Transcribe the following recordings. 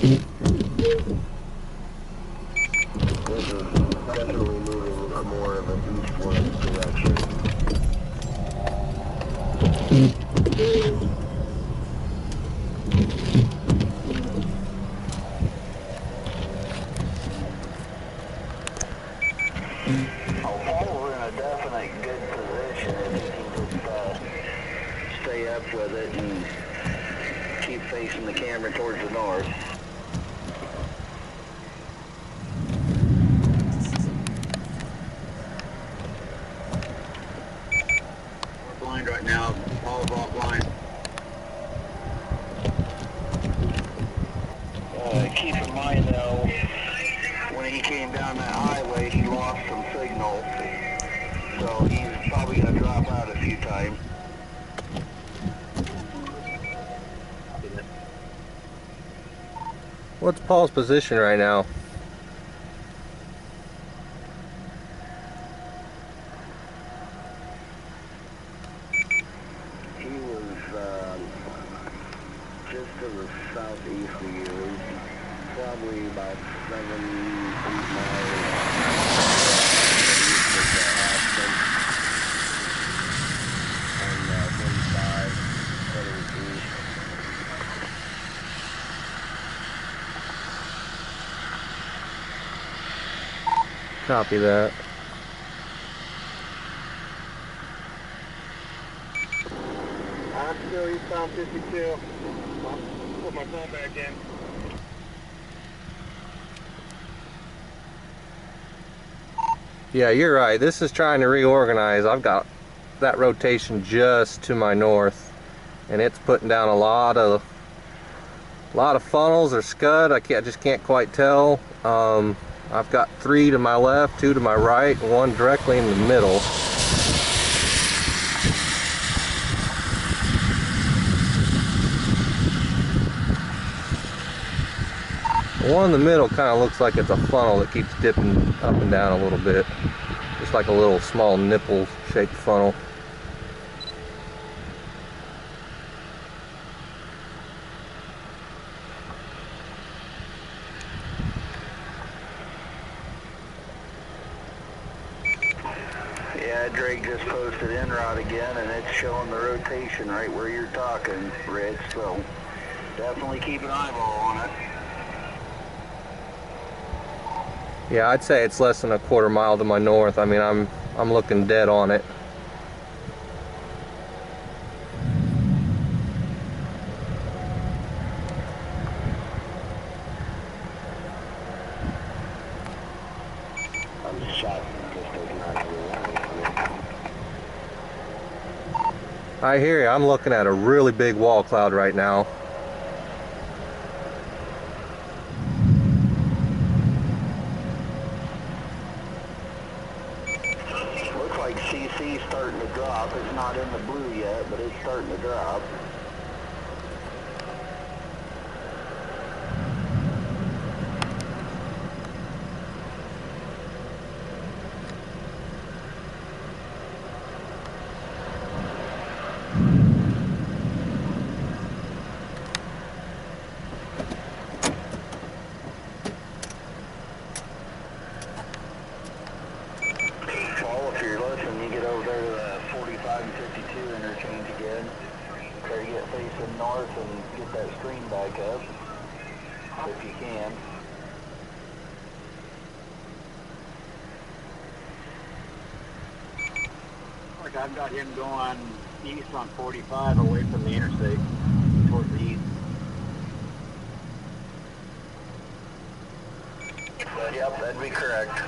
This is definitely moving in more of an east-west direction. We're in a definite good position if you can just stay up with it and keep facing the camera towards the north. We're blind right now, all offline. Keep in mind though, when he came down that highway, he lost some signal, so he's probably going to drop out a few times. What's Paul's position right now? He was just to the southeast of you, probably about 7-8 miles east of Austin, and 45 heading east. Copy that. I'm still eastbound 52. I'll put my phone back in. Yeah, you're right. This is trying to reorganize. I've got that rotation just to my north, and it's putting down a lot of funnels or scud. I just can't quite tell. I've got 3 to my left, 2 to my right, and 1 directly in the middle. The one in the middle kind of looks like it's a funnel that keeps dipping up and down a little bit. Just like a little small nipple shaped funnel. Yeah, Drake just posted en route again, and it's showing the rotation right where you're talking, Rich, so definitely keep an eyeball on it. Yeah, I'd say it's less than a quarter mile to my north. I mean, I'm looking dead on it. I'm shot, just taking out I hear you. I'm looking at a really big wall cloud right now. Looks like CC's starting to drop. It's not in the blue yet, but it's starting to drop. If you're listening, you get over there to the 45 and 52 interchange again. Try to get facing north and get that stream back up, if you can. Like I've got him going east on 45 away from the interstate, towards the east. Yep, that'd be correct.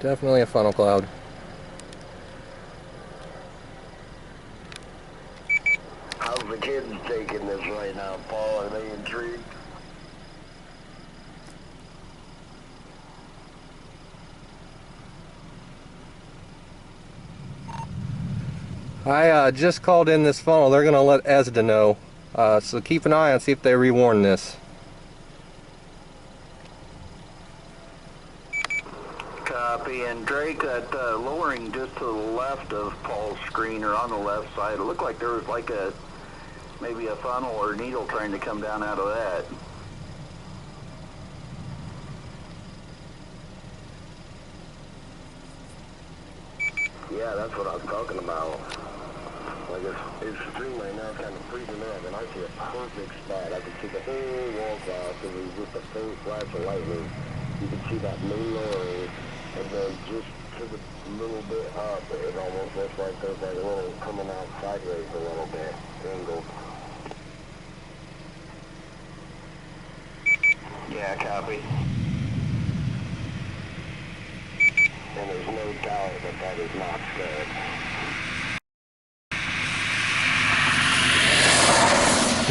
Definitely a funnel cloud. How's the kids taking this right now, Paul? Are they intrigued? I just called in this funnel. They're going to let ESDA know. So keep an eye on, see if they rewarn this. Copy. And Drake, that lowering just to the left of Paul's screen, or on the left side, it looked like there was like maybe a funnel or needle trying to come down out of that. Yeah, that's what I was talking about. Like it's stream right now, kind of freezing up, and I see a perfect spot. I can see the whole wall cloud because it's just a faint flash of lightning. You can see that main lowering, and then just to the little bit up, it almost looks like there's like a little coming out sideways a little bit, angled. Yeah, copy. And there's no doubt that that is not good.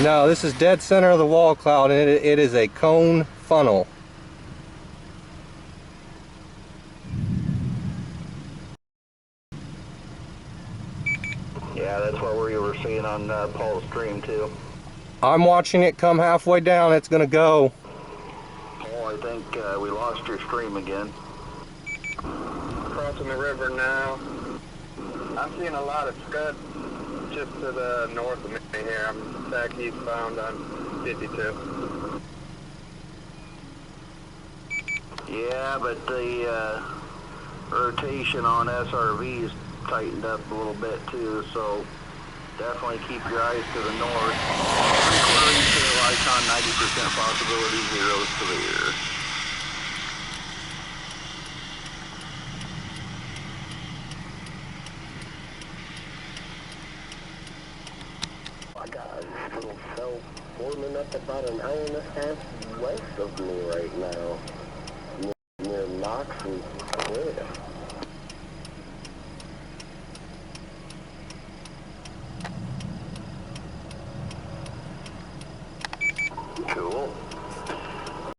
No, this is dead center of the wall cloud, and it is a cone funnel. Yeah, that's what we were seeing on Paul's stream too. I'm watching it come halfway down. It's going to go. Paul, I think we lost your stream again. Crossing the river now. I'm seeing a lot of scud just to the north of me here. I'm back eastbound on 52. Yeah, but the rotation on SRVs tightened up a little bit too, so definitely keep your eyes to the north. Clearing tail icon, 90% possibility, 0 severe. I got a little cell forming up about an hour and a half west of me right now, near Knox and Clifton.